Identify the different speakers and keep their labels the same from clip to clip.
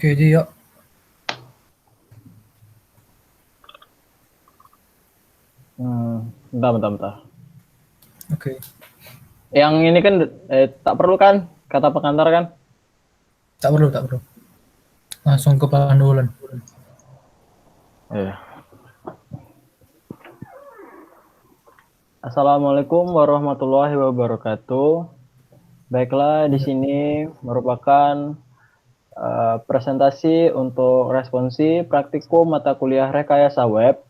Speaker 1: Oke, jadi yuk.
Speaker 2: Bentar.
Speaker 1: Oke,
Speaker 2: Yang ini kan tak perlu kan kata pengantar kan?
Speaker 1: tak perlu. Langsung ke pandulan.
Speaker 2: Iya. Assalamualaikum warahmatullahi wabarakatuh. Baiklah, di sini merupakan presentasi untuk responsi praktikum mata kuliah rekayasa web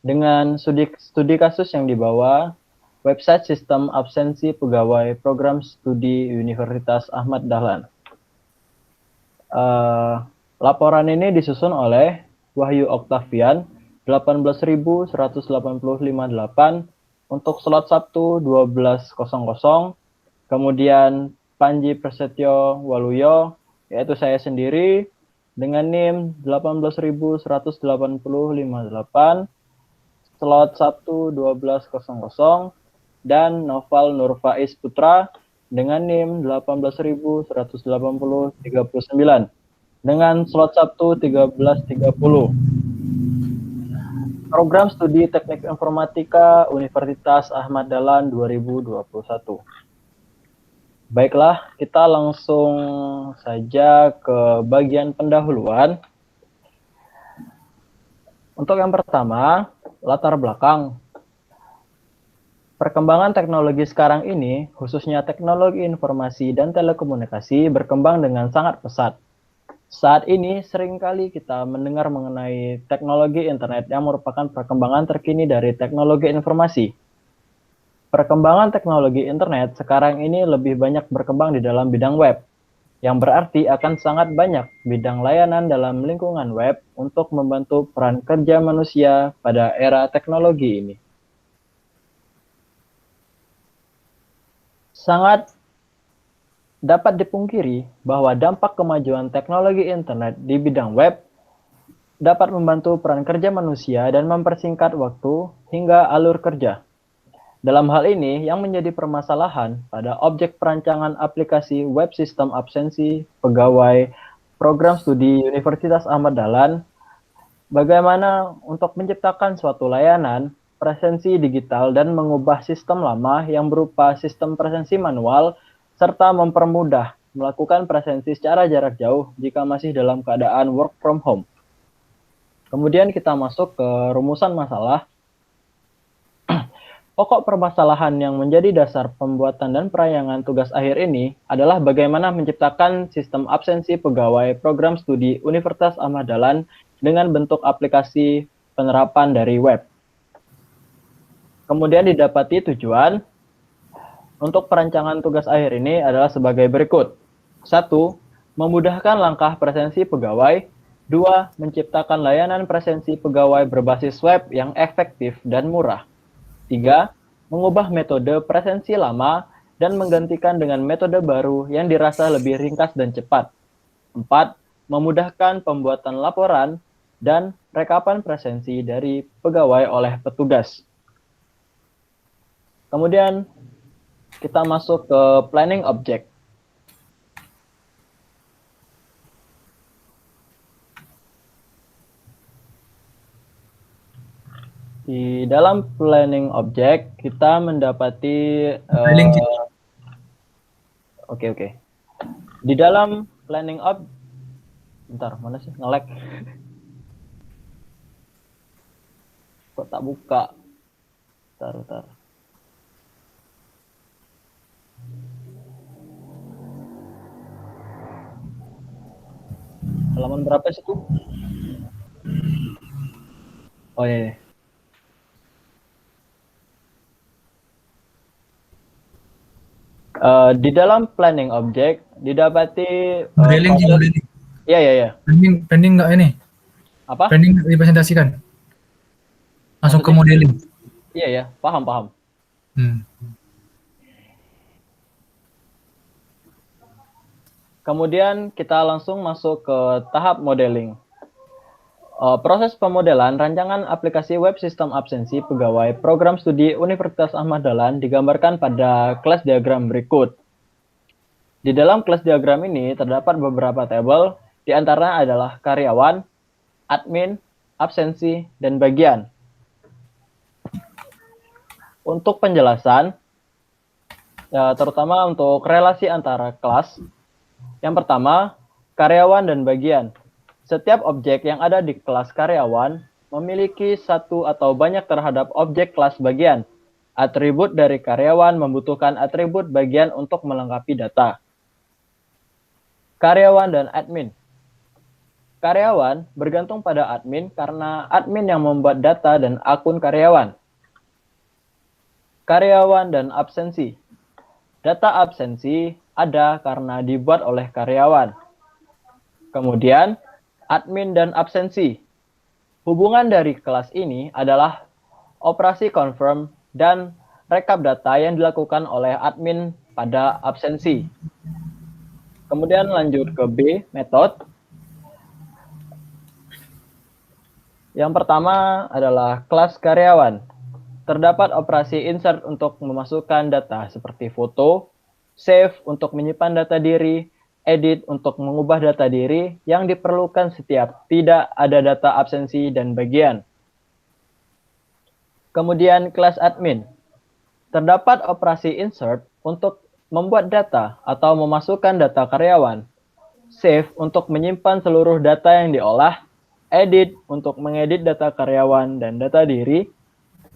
Speaker 2: dengan studi kasus yang dibawa website sistem absensi pegawai program studi Universitas Ahmad Dahlan. Laporan ini disusun oleh Wahyu Oktavian 18.185 untuk slot Sabtu 12.00, kemudian Panji Prasetyo Waluyo, yaitu saya sendiri, dengan NIM 18.185, slot Sabtu 12.00, dan Noval Nurfaiz Putra dengan NIM 18.18039 dengan slot Sabtu 13.30. Program Studi Teknik Informatika Universitas Ahmad Dahlan 2021. Baiklah, kita langsung saja ke bagian pendahuluan. Untuk yang pertama, latar belakang. Perkembangan teknologi sekarang ini, khususnya teknologi informasi dan telekomunikasi, berkembang dengan sangat pesat. Saat ini seringkali kita mendengar mengenai teknologi internet yang merupakan perkembangan terkini dari teknologi informasi. Perkembangan teknologi internet sekarang ini lebih banyak berkembang di dalam bidang web, yang berarti akan sangat banyak bidang layanan dalam lingkungan web untuk membantu peran kerja manusia pada era teknologi ini. Sangat dapat dipungkiri bahwa dampak kemajuan teknologi internet di bidang web dapat membantu peran kerja manusia dan mempersingkat waktu hingga alur kerja. Dalam hal ini, yang menjadi permasalahan pada objek perancangan aplikasi web sistem absensi pegawai program studi Universitas Ahmad Dahlan, bagaimana untuk menciptakan suatu layanan presensi digital dan mengubah sistem lama yang berupa sistem presensi manual serta mempermudah melakukan presensi secara jarak jauh jika masih dalam keadaan work from home. Kemudian kita masuk ke rumusan masalah. Pokok permasalahan yang menjadi dasar pembuatan dan perayangan tugas akhir ini adalah bagaimana menciptakan sistem absensi pegawai program studi Universitas Ahmad Dahlan dengan bentuk aplikasi penerapan dari web. Kemudian didapati tujuan untuk perancangan tugas akhir ini adalah sebagai berikut. 1. Memudahkan langkah presensi pegawai. 2. Menciptakan layanan presensi pegawai berbasis web yang efektif dan murah. 3. Mengubah metode presensi lama dan menggantikan dengan metode baru yang dirasa lebih ringkas dan cepat. 4. Memudahkan pembuatan laporan dan rekapan presensi dari pegawai oleh petugas. Kemudian kita masuk ke planning object. Di dalam planning object kita mendapati Oke. Di dalam planning object, bentar, mana sih nge-lag? Kok tak buka? Bentar. Halaman berapa sih tuh? Oh iya. Di dalam planning object didapati
Speaker 1: Modeling.
Speaker 2: Iya.
Speaker 1: Planning nggak ini?
Speaker 2: Apa?
Speaker 1: Planning nggak dipresentasikan? Langsung ke modeling.
Speaker 2: Iya ya, paham. Kemudian kita langsung masuk ke tahap modeling. Proses pemodelan rancangan aplikasi web sistem absensi pegawai program studi Universitas Ahmad Dahlan digambarkan pada kelas diagram berikut. Di dalam kelas diagram ini terdapat beberapa tabel Di antaranya adalah karyawan, admin, absensi, dan bagian. Untuk penjelasan, ya, terutama untuk relasi antara kelas, yang pertama, karyawan dan bagian. Setiap objek yang ada di kelas karyawan memiliki satu atau banyak terhadap objek kelas bagian. Atribut dari karyawan membutuhkan atribut bagian untuk melengkapi data. Karyawan dan admin. Karyawan bergantung pada admin karena admin yang membuat data dan akun karyawan. Karyawan dan absensi. Data absensi ada karena dibuat oleh karyawan. Kemudian, admin dan absensi. Hubungan dari kelas ini adalah operasi confirm dan rekap data yang dilakukan oleh admin pada absensi. Kemudian lanjut ke B, metode. Yang pertama adalah kelas karyawan. Terdapat operasi insert untuk memasukkan data seperti foto, save untuk menyimpan data diri, edit untuk mengubah data diri yang diperlukan setiap tidak ada data absensi dan bagian. Kemudian kelas admin. Terdapat operasi insert untuk membuat data atau memasukkan data karyawan, save untuk menyimpan seluruh data yang diolah, edit untuk mengedit data karyawan dan data diri,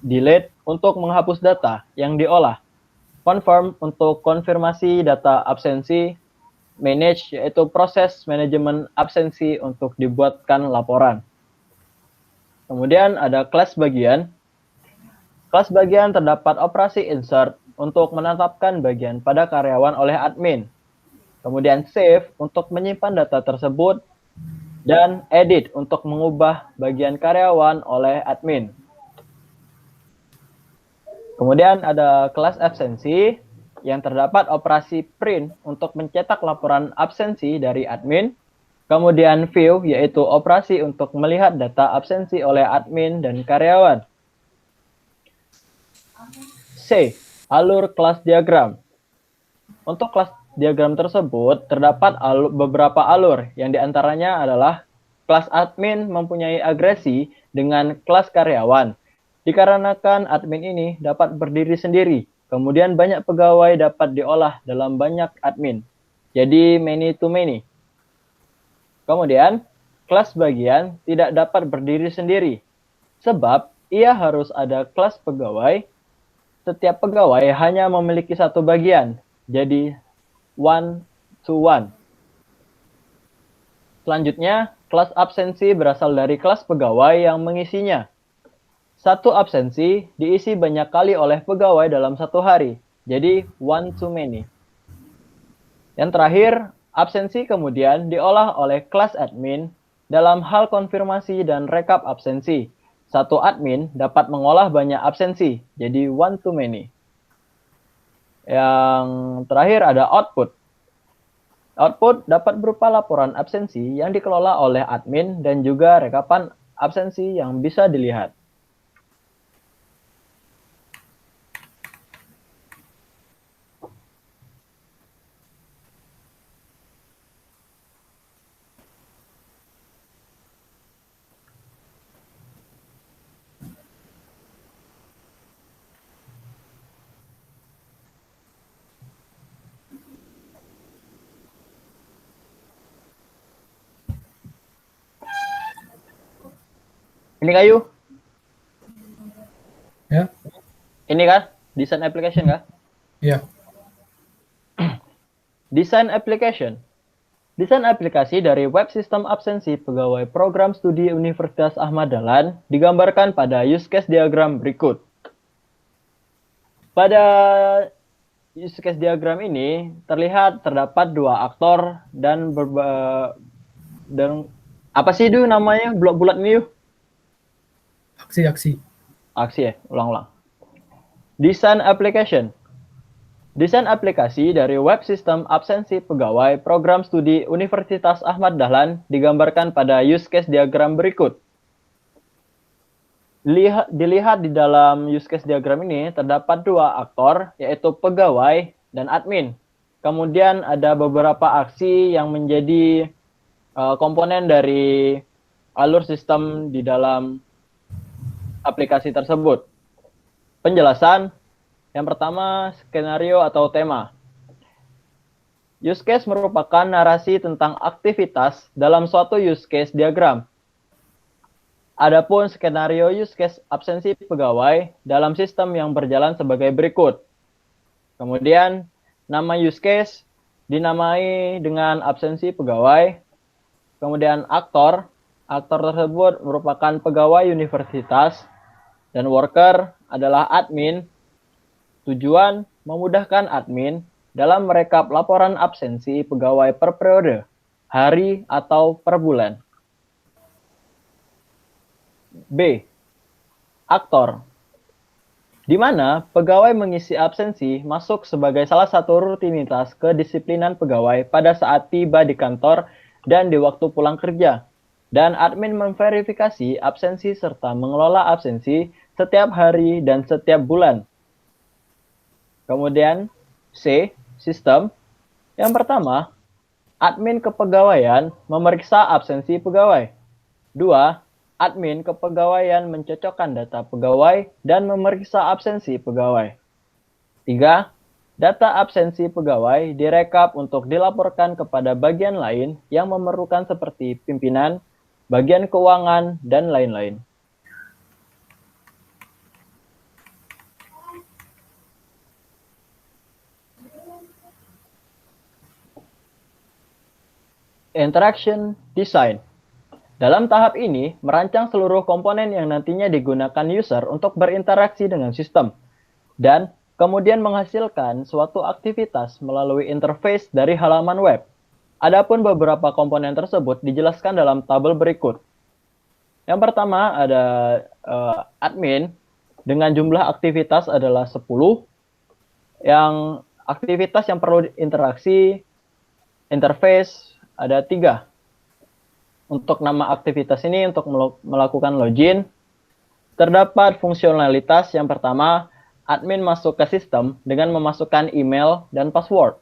Speaker 2: delete untuk menghapus data yang diolah, confirm untuk konfirmasi data absensi, manage yaitu proses manajemen absensi untuk dibuatkan laporan. Kemudian ada kelas bagian. Kelas bagian terdapat operasi insert untuk menetapkan bagian pada karyawan oleh admin. Kemudian save untuk menyimpan data tersebut dan edit untuk mengubah bagian karyawan oleh admin. Kemudian ada kelas absensi yang terdapat operasi print untuk mencetak laporan absensi dari admin. Kemudian view yaitu operasi untuk melihat data absensi oleh admin dan karyawan. C. Alur kelas diagram. Untuk kelas diagram tersebut terdapat beberapa alur yang diantaranya adalah kelas admin mempunyai agresi dengan kelas karyawan. Dikarenakan admin ini dapat berdiri sendiri, kemudian banyak pegawai dapat diolah dalam banyak admin. Jadi many to many. Kemudian kelas bagian tidak dapat berdiri sendiri, sebab ia harus ada kelas pegawai. Setiap pegawai hanya memiliki satu bagian, jadi one to one. Selanjutnya, kelas absensi berasal dari kelas pegawai yang mengisinya. Satu absensi diisi banyak kali oleh pegawai dalam satu hari, jadi one to many. Yang terakhir, absensi kemudian diolah oleh kelas admin dalam hal konfirmasi dan rekap absensi. Satu admin dapat mengolah banyak absensi, jadi one to many. Yang terakhir ada output. Output dapat berupa laporan absensi yang dikelola oleh admin dan juga rekapan absensi yang bisa dilihat. Ini kayu?
Speaker 1: Ya,
Speaker 2: Ini kan? Design application kan?
Speaker 1: ya.
Speaker 2: Design application. Desain aplikasi dari web sistem absensi pegawai program studi Universitas Ahmad Dahlan digambarkan pada use case diagram berikut. Pada use case diagram ini terdapat dua aktor dan apa sih itu namanya bulat-bulat ini yuk?
Speaker 1: Aksi.
Speaker 2: Aksi ya, ulang-ulang. Desain application. Desain aplikasi dari web sistem absensi pegawai program studi Universitas Ahmad Dahlan digambarkan pada use case diagram berikut. Dilihat di dalam use case diagram ini terdapat dua aktor, yaitu pegawai dan admin. Kemudian ada beberapa aksi yang menjadi komponen dari alur sistem di dalam aplikasi tersebut. Penjelasan, yang pertama skenario atau tema. Use case merupakan narasi tentang aktivitas dalam suatu use case diagram. Adapun skenario use case absensi pegawai dalam sistem yang berjalan sebagai berikut. Kemudian, nama use case dinamai dengan absensi pegawai. Kemudian aktor tersebut merupakan pegawai universitas dan worker adalah admin. Tujuan memudahkan admin dalam merekap laporan absensi pegawai per periode, hari atau per bulan. B. Aktor, di mana pegawai mengisi absensi masuk sebagai salah satu rutinitas kedisiplinan pegawai pada saat tiba di kantor dan di waktu pulang kerja. Dan admin memverifikasi absensi serta mengelola absensi setiap hari dan setiap bulan. Kemudian C. Sistem. Yang pertama, admin kepegawaian memeriksa absensi pegawai. 2. Admin kepegawaian mencocokkan data pegawai dan memeriksa absensi pegawai. 3. Data absensi pegawai direkap untuk dilaporkan kepada bagian lain yang memerlukan seperti pimpinan, bagian keuangan, dan lain-lain. Interaction Design. Dalam tahap ini, merancang seluruh komponen yang nantinya digunakan user untuk berinteraksi dengan sistem, dan kemudian menghasilkan suatu aktivitas melalui interface dari halaman web. Adapun beberapa komponen tersebut dijelaskan dalam tabel berikut. Yang pertama ada admin dengan jumlah aktivitas adalah 10. Yang aktivitas yang perlu interaksi, interface ada 3. Untuk nama aktivitas ini untuk melakukan login, terdapat fungsionalitas yang pertama, admin masuk ke sistem dengan memasukkan email dan password.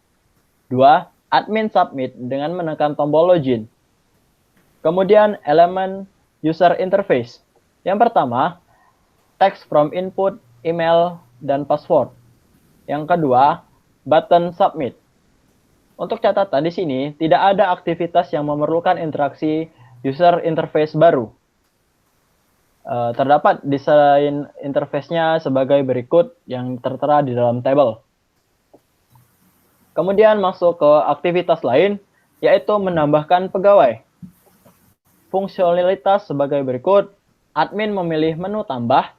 Speaker 2: 2. Admin submit dengan menekan tombol login. Kemudian elemen user interface. Yang pertama, text from input, email, dan password. Yang kedua, button submit. Untuk catatan di sini, tidak ada aktivitas yang memerlukan interaksi user interface baru. Terdapat desain interface-nya sebagai berikut yang tertera di dalam tabel. Kemudian masuk ke aktivitas lain, yaitu menambahkan pegawai. Fungsionalitas sebagai berikut, admin memilih menu tambah,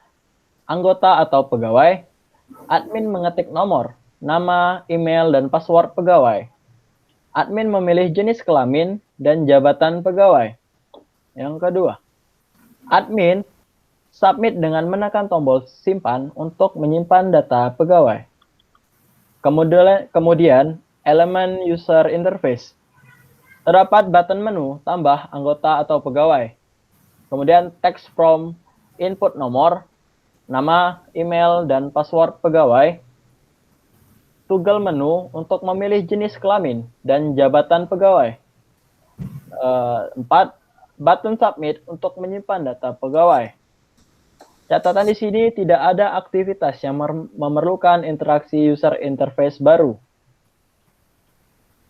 Speaker 2: anggota atau pegawai, admin mengetik nomor, nama, email, dan password pegawai. Admin memilih jenis kelamin dan jabatan pegawai. Yang kedua, admin submit dengan menekan tombol simpan untuk menyimpan data pegawai. Kemudian elemen user interface. Terdapat button menu tambah anggota atau pegawai. Kemudian text from input nomor, nama, email, dan password pegawai. Toggle menu untuk memilih jenis kelamin dan jabatan pegawai. 4. Button submit untuk menyimpan data pegawai. Catatan di sini tidak ada aktivitas yang memerlukan interaksi user interface baru.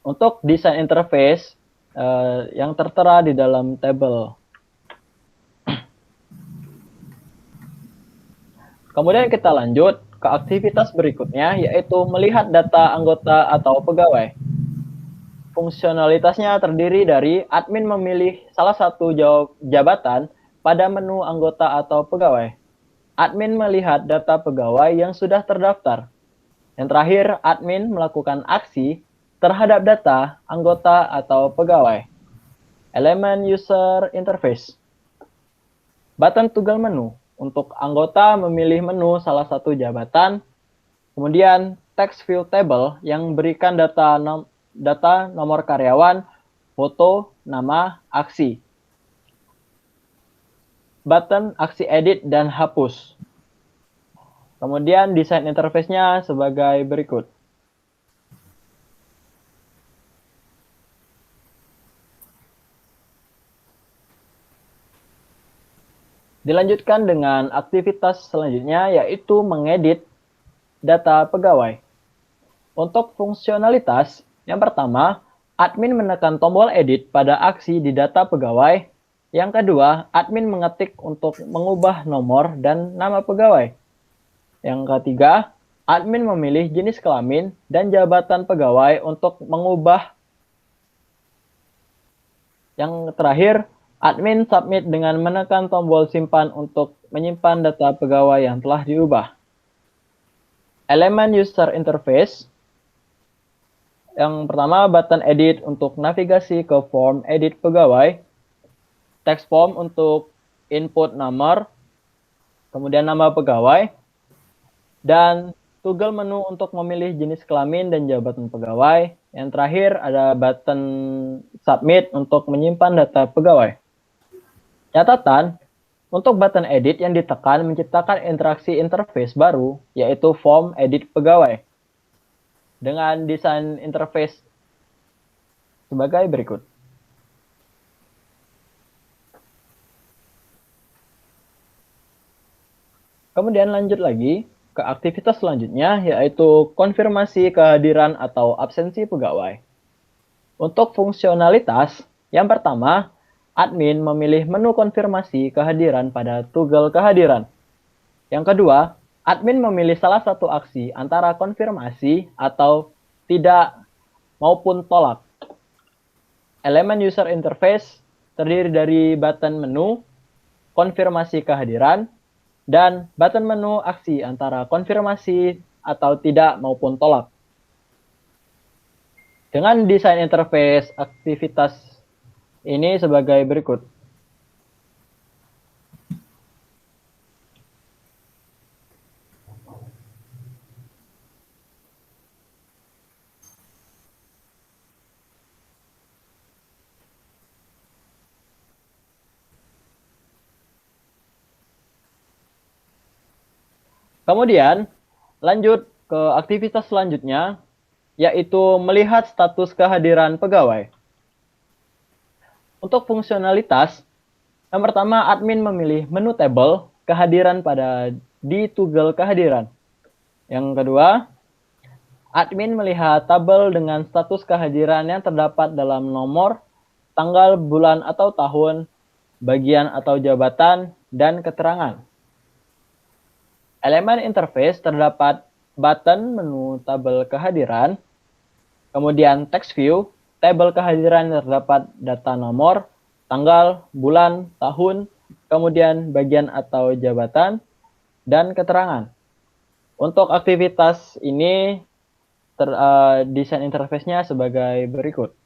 Speaker 2: Untuk desain interface yang tertera di dalam tabel. Kemudian kita lanjut ke aktivitas berikutnya, yaitu melihat data anggota atau pegawai. Fungsionalitasnya terdiri dari admin memilih salah satu jabatan pada menu anggota atau pegawai. Admin melihat data pegawai yang sudah terdaftar. Yang terakhir, admin melakukan aksi terhadap data anggota atau pegawai. Elemen user interface. Button toggle menu. Untuk anggota memilih menu salah satu jabatan, kemudian text view table yang berikan data nomor karyawan, foto, nama, aksi. Button aksi edit dan hapus. Kemudian desain interface-nya sebagai berikut. Dilanjutkan dengan aktivitas selanjutnya, yaitu mengedit data pegawai. Untuk fungsionalitas, yang pertama, admin menekan tombol edit pada aksi di data pegawai. Yang kedua, admin mengetik untuk mengubah nomor dan nama pegawai. Yang ketiga, admin memilih jenis kelamin dan jabatan pegawai untuk mengubah. Yang terakhir, admin submit dengan menekan tombol simpan untuk menyimpan data pegawai yang telah diubah. Elemen user interface. Yang pertama, button edit untuk navigasi ke form edit pegawai. Text form untuk input nomor, kemudian nama pegawai. Dan toggle menu untuk memilih jenis kelamin dan jabatan pegawai. Yang terakhir ada button submit untuk menyimpan data pegawai. Catatan, untuk button edit yang ditekan menciptakan interaksi interface baru, yaitu form edit pegawai. Dengan desain interface sebagai berikut. Kemudian lanjut lagi ke aktivitas selanjutnya, yaitu konfirmasi kehadiran atau absensi pegawai. Untuk fungsionalitas, yang pertama, admin memilih menu konfirmasi kehadiran pada toggle kehadiran. Yang kedua, admin memilih salah satu aksi antara konfirmasi atau tidak maupun tolak. Elemen user interface terdiri dari button menu, konfirmasi kehadiran, dan button menu aksi antara konfirmasi atau tidak maupun tolak. Dengan desain interface aktivitas ini sebagai berikut. Kemudian, lanjut ke aktivitas selanjutnya, yaitu melihat status kehadiran pegawai. Untuk fungsionalitas, yang pertama admin memilih menu tabel kehadiran di toggle kehadiran. Yang kedua, admin melihat tabel dengan status kehadiran yang terdapat dalam nomor, tanggal, bulan atau tahun, bagian atau jabatan, dan keterangan. Elemen interface terdapat button menu tabel kehadiran, kemudian text view, tabel kehadiran terdapat data nomor, tanggal, bulan, tahun, kemudian bagian atau jabatan, dan keterangan. Untuk aktivitas ini, desain interface-nya sebagai berikut.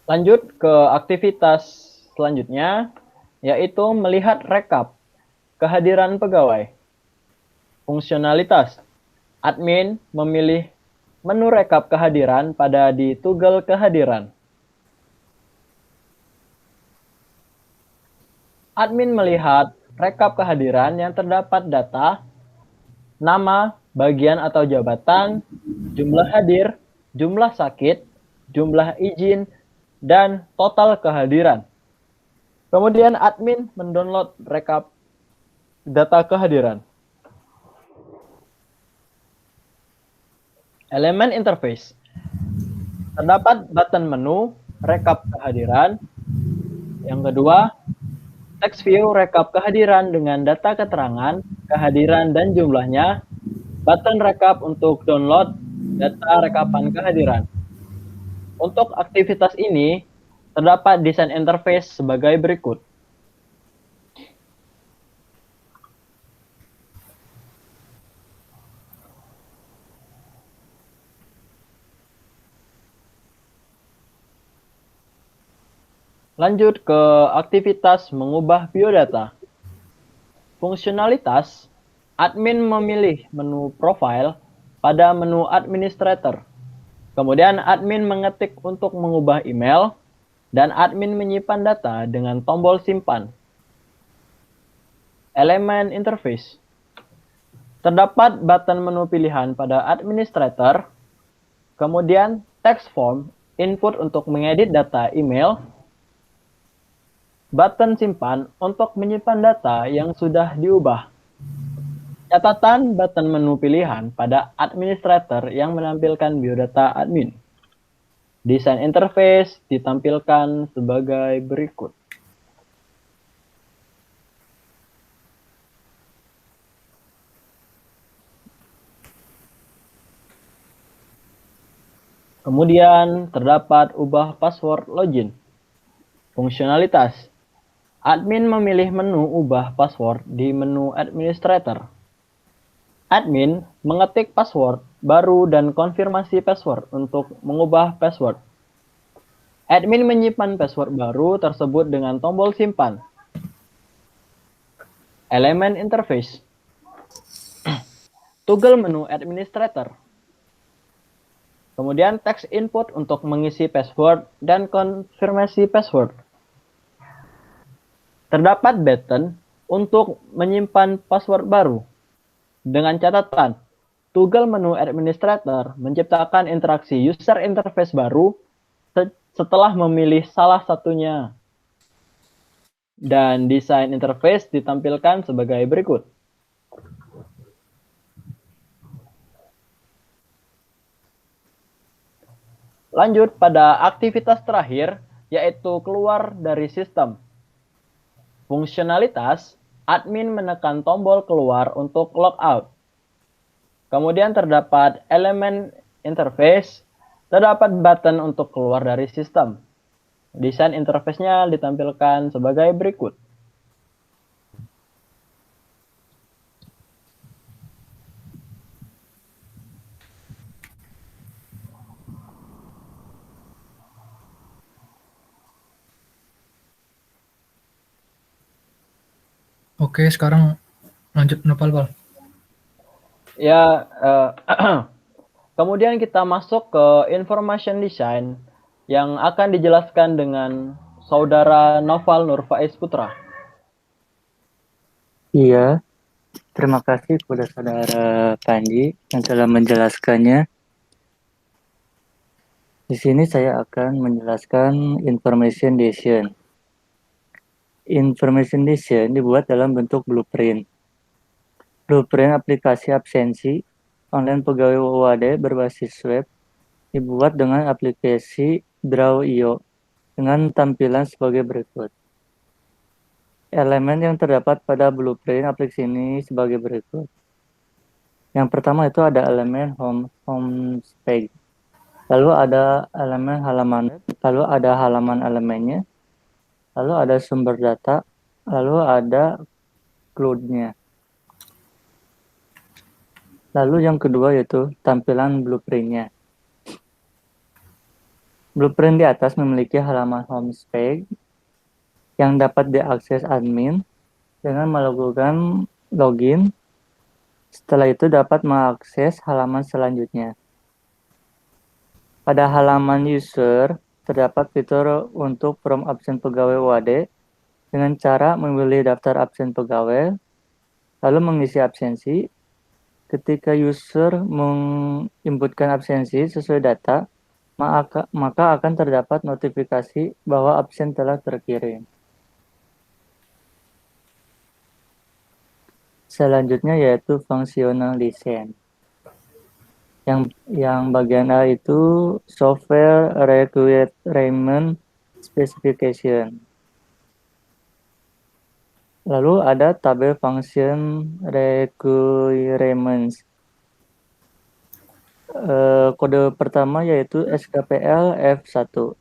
Speaker 2: Lanjut ke aktivitas selanjutnya, yaitu melihat rekap kehadiran pegawai. Fungsionalitas, admin memilih menu rekap kehadiran pada di toggle kehadiran. Admin melihat rekap kehadiran yang terdapat data, nama, bagian atau jabatan, jumlah hadir, jumlah sakit, jumlah izin, dan total kehadiran. Kemudian admin mendownload rekap data kehadiran. Elemen interface. Terdapat button menu rekap kehadiran. Yang kedua, text view rekap kehadiran dengan data keterangan, kehadiran dan jumlahnya. Button rekap untuk download data rekapan kehadiran. Untuk aktivitas ini, terdapat desain interface sebagai berikut. Lanjut ke aktivitas mengubah biodata. Fungsionalitas, admin memilih menu profile pada menu administrator. Kemudian admin mengetik untuk mengubah email, dan admin menyimpan data dengan tombol simpan. Elemen interface. Terdapat button menu pilihan pada administrator, kemudian text form, input untuk mengedit data email, button simpan untuk menyimpan data yang sudah diubah. Catatan button menu pilihan pada administrator yang menampilkan biodata admin. Desain interface ditampilkan sebagai berikut. Kemudian terdapat ubah password login. Fungsionalitas. Admin memilih menu ubah password di menu administrator. Admin mengetik password baru dan konfirmasi password untuk mengubah password. Admin menyimpan password baru tersebut dengan tombol simpan. Elemen interface. Toggle menu administrator. Kemudian text input untuk mengisi password dan konfirmasi password. Terdapat button untuk menyimpan password baru. Dengan catatan, toggle menu administrator menciptakan interaksi user interface baru setelah memilih salah satunya. Dan desain interface ditampilkan sebagai berikut. Lanjut pada aktivitas terakhir, yaitu keluar dari sistem. Fungsionalitas, admin menekan tombol keluar untuk logout. Kemudian terdapat elemen interface, terdapat button untuk keluar dari sistem. Desain interface-nya ditampilkan sebagai berikut.
Speaker 1: Oke, sekarang lanjut Nopal, Pal.
Speaker 2: Ya, kemudian kita masuk ke information design yang akan dijelaskan dengan Saudara Noval Nur Faiz Putra.
Speaker 3: Iya, terima kasih kepada Saudara Panji yang telah menjelaskannya. Di sini saya akan menjelaskan information design. Information design dibuat dalam bentuk blueprint. Blueprint aplikasi absensi online pegawai WAD berbasis web dibuat dengan aplikasi Draw.io dengan tampilan sebagai berikut. Elemen yang terdapat pada blueprint aplikasi ini sebagai berikut. Yang pertama itu ada elemen home page. Lalu ada elemen halaman, lalu ada halaman elemennya, lalu ada sumber data, lalu ada cloud-nya. Lalu yang kedua yaitu tampilan blueprint-nya. Blueprint di atas memiliki halaman homepage yang dapat diakses admin dengan melakukan login. Setelah itu dapat mengakses halaman selanjutnya. Pada halaman user, terdapat fitur untuk from absen pegawai WAD dengan cara memilih daftar absen pegawai, lalu mengisi absensi. Ketika user menginputkan absensi sesuai data, maka akan terdapat notifikasi bahwa absen telah terkirim. Selanjutnya yaitu functional design. Yang bagian A itu software requirement specification. Lalu ada tabel function requirements. Kode pertama yaitu SKPL F1.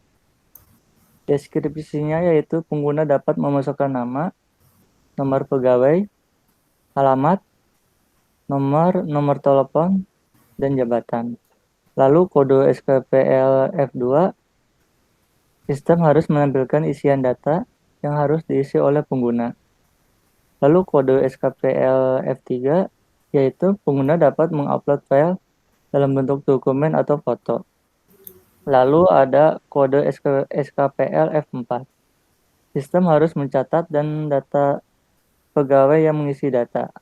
Speaker 3: Deskripsinya yaitu pengguna dapat memasukkan nama, nomor pegawai, alamat, nomor telepon, dan jabatan. Lalu kode SKPL F2, sistem harus menampilkan isian data yang harus diisi oleh pengguna. Lalu kode SKPL F3, yaitu pengguna dapat mengupload file dalam bentuk dokumen atau foto. Lalu ada kode SKPL F4. Sistem harus mencatat dan data pegawai yang mengisi data.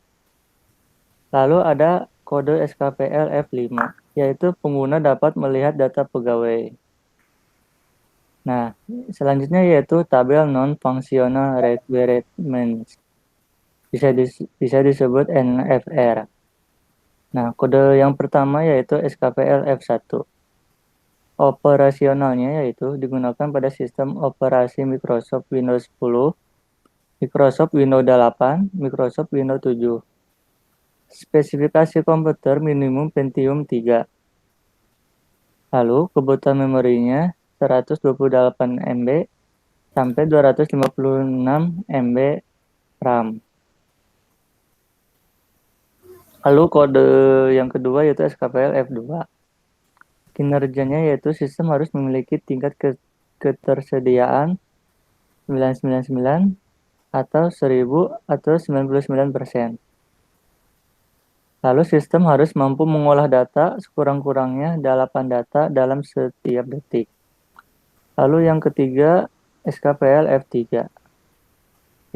Speaker 3: Lalu ada kode SKPL F5, yaitu pengguna dapat melihat data pegawai. Nah, selanjutnya yaitu tabel non-functional requirements. Bisa disebut NFR. Nah, kode yang pertama yaitu SKPL F1. Operasionalnya yaitu digunakan pada sistem operasi Microsoft Windows 10, Microsoft Windows 8, Microsoft Windows 7. Spesifikasi komputer minimum Pentium 3. Lalu kebutuhan memorinya 128 MB sampai 256 MB RAM. Lalu kode yang kedua yaitu SKPL F2. Kinerjanya yaitu sistem harus memiliki tingkat ketersediaan 999 atau 1000 atau 99%. Lalu sistem harus mampu mengolah data sekurang-kurangnya 8 data dalam setiap detik. Lalu yang ketiga SKPL F3,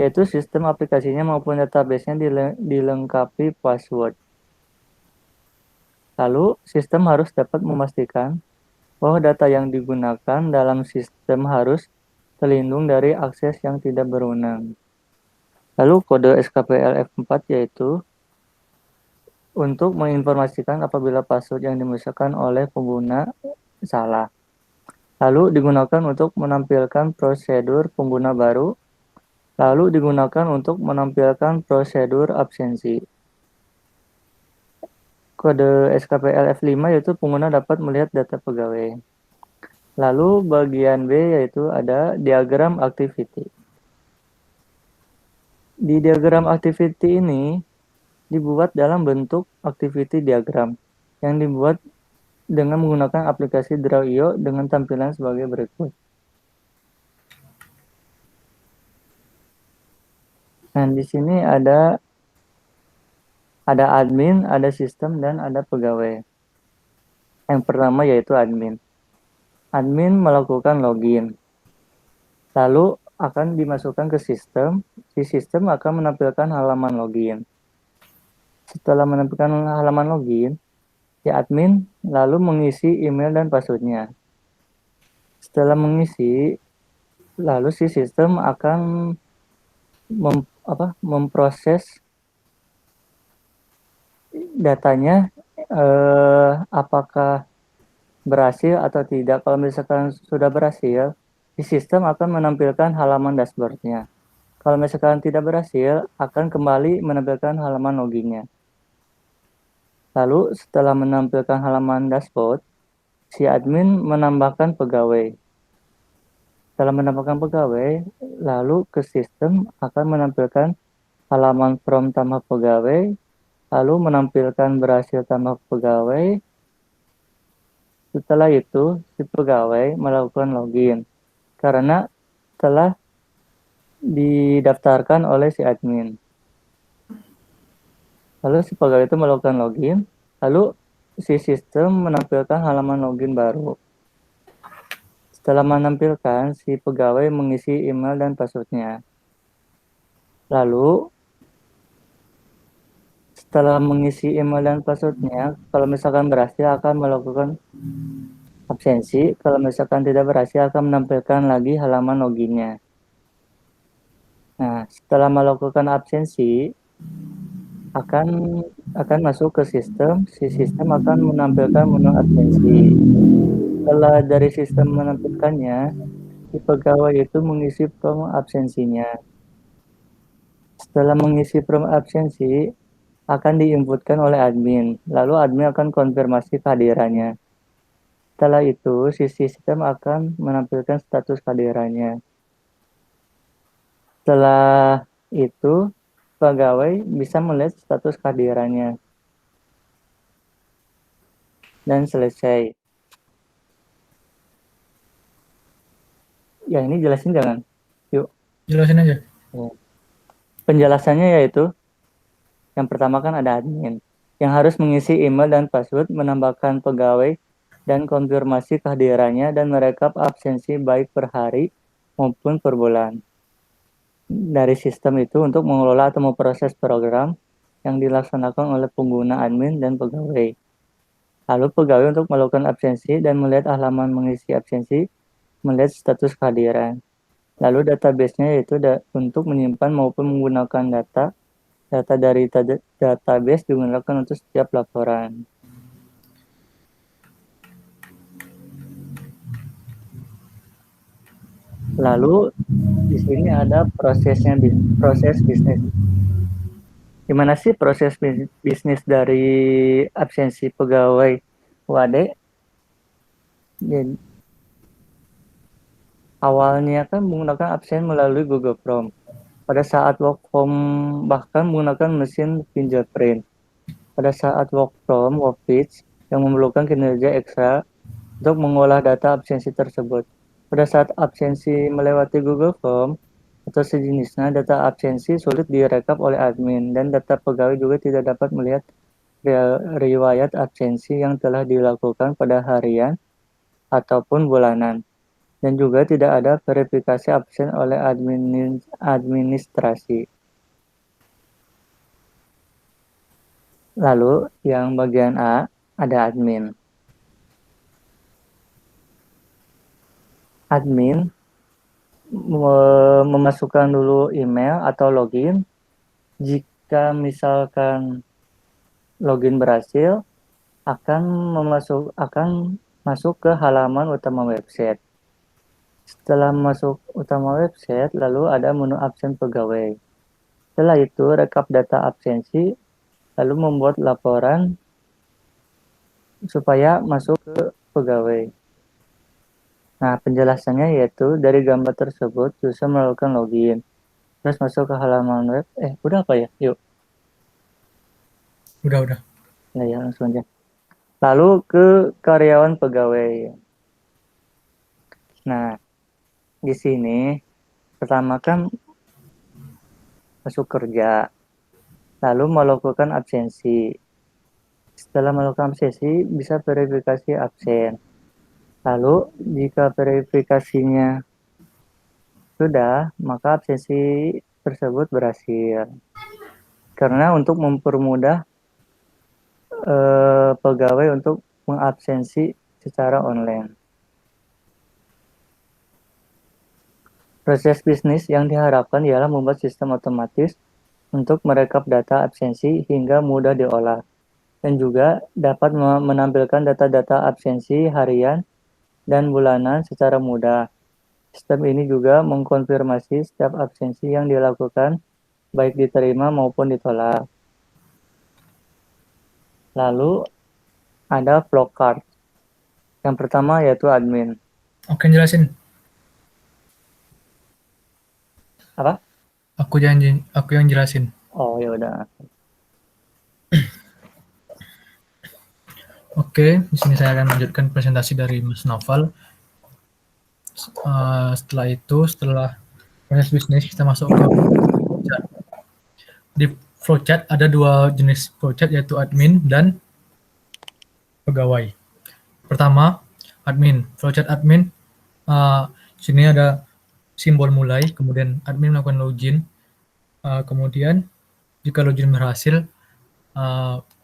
Speaker 3: yaitu sistem aplikasinya maupun database-nya dilengkapi password. Lalu sistem harus dapat memastikan bahwa data yang digunakan dalam sistem harus terlindung dari akses yang tidak berwenang. Lalu kode SKPL F4 yaitu untuk menginformasikan apabila password yang dimasukkan oleh pengguna salah. Lalu digunakan untuk menampilkan prosedur pengguna baru. Lalu digunakan untuk menampilkan prosedur absensi. Kode SKPL F5 yaitu pengguna dapat melihat data pegawai. Lalu bagian B yaitu ada diagram activity. Di diagram activity ini dibuat dalam bentuk activity diagram yang dibuat dengan menggunakan aplikasi Draw.io dengan tampilan sebagai berikut. Nah, di sini ada admin, ada sistem, dan ada pegawai. Yang pertama yaitu admin. Admin melakukan login. Lalu akan dimasukkan ke sistem. Si sistem akan menampilkan halaman login. Setelah menampilkan halaman login, si admin lalu mengisi email dan passwordnya. Setelah mengisi, lalu si sistem akan memproses datanya, apakah berhasil atau tidak. Kalau misalkan sudah berhasil, si sistem akan menampilkan halaman dashboardnya. Kalau misalkan tidak berhasil, akan kembali menampilkan halaman loginnya. Lalu setelah menampilkan halaman dashboard, si admin menambahkan pegawai. Setelah menambahkan pegawai, lalu ke sistem akan menampilkan halaman from tambah pegawai, lalu menampilkan berhasil tambah pegawai. Setelah itu, si pegawai melakukan login karena telah didaftarkan oleh si admin. Lalu si pegawai itu melakukan login, lalu si sistem menampilkan halaman login baru. Setelah menampilkan, si pegawai mengisi email dan passwordnya. Lalu, setelah mengisi email dan passwordnya, kalau misalkan berhasil akan melakukan absensi, kalau misalkan tidak berhasil akan menampilkan lagi halaman loginnya. Nah, setelah melakukan absensi, akan masuk ke sistem, si sistem akan menampilkan menu absensi. Setelah dari sistem menampilkannya, si pegawai itu mengisi form absensinya. Setelah mengisi form absensi, akan diinputkan oleh admin, lalu admin akan konfirmasi kehadirannya. Setelah itu, si sistem akan menampilkan status kehadirannya. Setelah itu, pegawai bisa melihat status kehadirannya. Dan selesai. Ya, ini jelasin jangan? Yuk.
Speaker 1: Jelasin aja.
Speaker 3: Penjelasannya yaitu, yang pertama kan ada admin, yang harus mengisi email dan password, menambahkan pegawai, dan konfirmasi kehadirannya, dan merekap absensi baik per hari maupun per bulan. Dari sistem itu untuk mengelola atau memproses program, yang dilaksanakan oleh pengguna admin dan pegawai. Lalu pegawai untuk melakukan absensi dan melihat halaman mengisi absensi, melihat status kehadiran. Lalu database-nya yaitu untuk menyimpan maupun menggunakan data dari database digunakan untuk setiap laporan. Lalu di sini ada proses bisnis. Gimana sih proses bisnis dari absensi pegawai WAD? Jadi, awalnya kan menggunakan absen melalui Google Form. Pada saat work from bahkan menggunakan mesin fingerprint. Pada saat work from office yang memerlukan kinerja ekstra untuk mengolah data absensi tersebut. Pada saat absensi melewati Google Form atau sejenisnya, data absensi sulit direkap oleh admin dan data pegawai juga tidak dapat melihat riwayat absensi yang telah dilakukan pada harian ataupun bulanan. Dan juga tidak ada verifikasi absen oleh administrasi. Lalu yang bagian A ada admin. Admin memasukkan dulu email atau login. Jika misalkan login berhasil, akan masuk ke halaman utama website. Setelah masuk utama website, lalu ada menu absen pegawai. Setelah itu, rekap data absensi, lalu membuat laporan supaya masuk ke pegawai. Nah, penjelasannya yaitu dari gambar tersebut, user melakukan login. Terus masuk ke halaman web. Udah apa ya? Yuk.
Speaker 1: Udah.
Speaker 3: Nah ya, langsung aja. Lalu ke karyawan pegawai. Nah, di sini pertama kan masuk kerja, lalu melakukan absensi. Setelah melakukan absensi, bisa verifikasi absen. Lalu, jika verifikasinya sudah, maka absensi tersebut berhasil. Karena untuk mempermudah pegawai untuk mengabsensi secara online. Proses bisnis yang diharapkan ialah membuat sistem otomatis untuk merekap data absensi hingga mudah diolah, dan juga dapat menampilkan data-data absensi harian dan bulanan secara mudah. Sistem ini juga mengkonfirmasi setiap absensi yang dilakukan, baik diterima maupun ditolak. Lalu ada flowchart. Yang pertama yaitu admin.
Speaker 1: Oke, jelasin.
Speaker 3: Apa?
Speaker 1: Aku yang jelasin.
Speaker 3: Oh, ya udah.
Speaker 1: Oke, di sini saya akan lanjutkan presentasi dari Mas Novel. Setelah proses bisnis, kita masuk ke flowchart. Di flowchart ada dua jenis flowchart, yaitu admin dan pegawai. Pertama, admin. Flowchart admin, sini ada simbol mulai, kemudian admin melakukan login, kemudian jika login berhasil,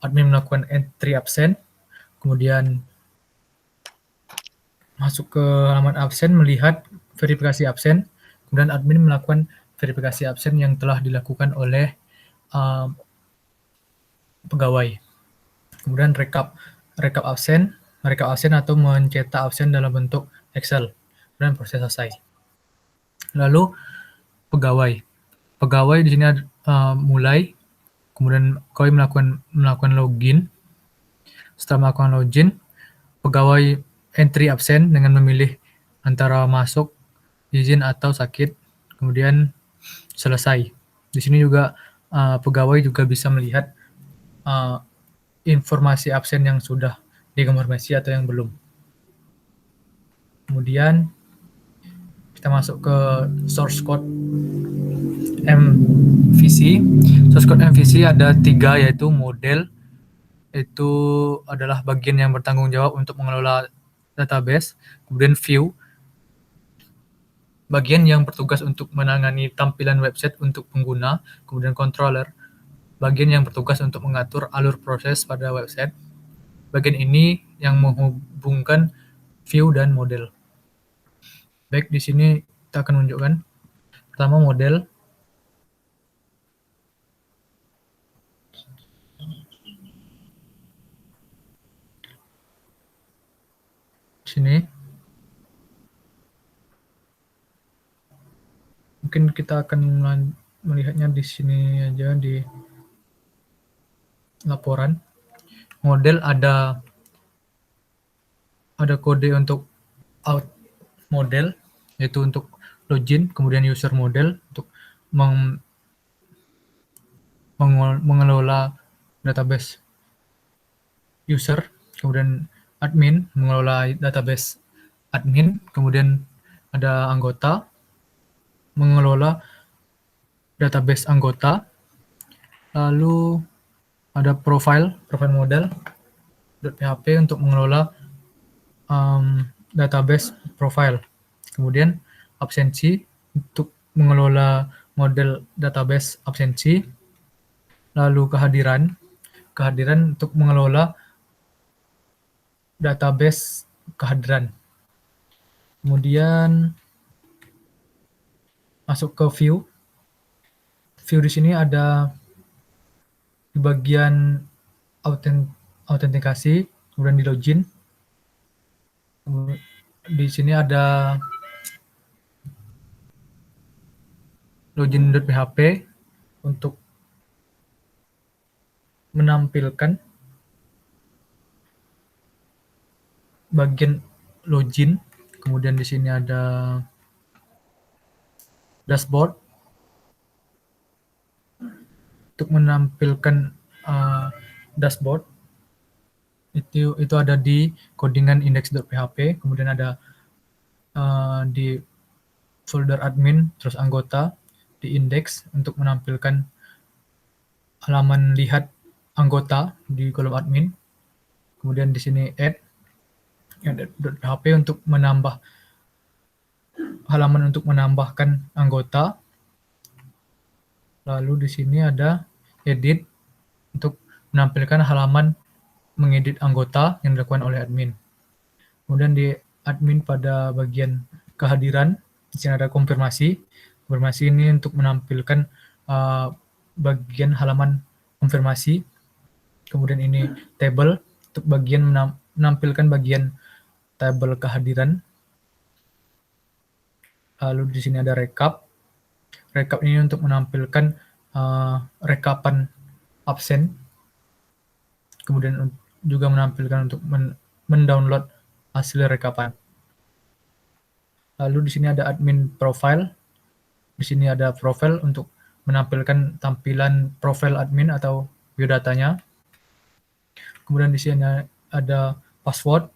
Speaker 1: admin melakukan entry absen, kemudian masuk ke halaman absen, melihat verifikasi absen, kemudian admin melakukan verifikasi absen yang telah dilakukan oleh pegawai. Kemudian rekap absen atau mencetak absen dalam bentuk Excel, dan proses selesai. Lalu pegawai di sini ada mulai, kemudian pegawai melakukan login. Setelah melakukan login, pegawai entry absen dengan memilih antara masuk, izin atau sakit, kemudian selesai. Di sini juga pegawai juga bisa melihat informasi absen yang sudah dikonfirmasi atau yang belum. Kemudian kita masuk ke source code MVC. Source code MVC ada 3, yaitu model, itu adalah bagian yang bertanggung jawab untuk mengelola database. Kemudian view, bagian yang bertugas untuk menangani tampilan website untuk pengguna. Kemudian controller, bagian yang bertugas untuk mengatur alur proses pada website. Bagian ini yang menghubungkan view dan model. Baik, di sini kita akan menunjukkan pertama model. Sini mungkin kita akan melihatnya di sini aja di laporan. Model ada kode untuk out model, yaitu untuk login, kemudian user model untuk mengelola database user, kemudian admin mengelola database admin, kemudian ada anggota mengelola database anggota, lalu ada profile model .php untuk mengelola database profile, kemudian absensi untuk mengelola model database absensi, lalu kehadiran untuk mengelola database kehadiran. Kemudian masuk ke view. View di sini ada di bagian autentikasi, kemudian di login. Di sini ada login.php untuk menampilkan bagian login. Kemudian di sini ada dashboard untuk menampilkan dashboard. Itu ada di codingan index.php, kemudian ada di folder admin, terus anggota di index untuk menampilkan halaman lihat anggota di kolom admin. Kemudian di sini add.php untuk menambah halaman untuk menambahkan anggota. Lalu di sini ada edit untuk menampilkan halaman mengedit anggota yang dilakukan oleh admin. Kemudian di admin pada bagian kehadiran, di sini ada konfirmasi. Konfirmasi ini untuk menampilkan bagian halaman konfirmasi. Kemudian ini table untuk bagian menampilkan bagian tabel kehadiran. Lalu di sini ada recap. Recap ini untuk menampilkan rekapan absen. Kemudian juga menampilkan untuk mendownload hasil rekapan. Lalu di sini ada admin profile. Di sini ada profile untuk menampilkan tampilan profil admin atau biodatanya. Kemudian di sini ada password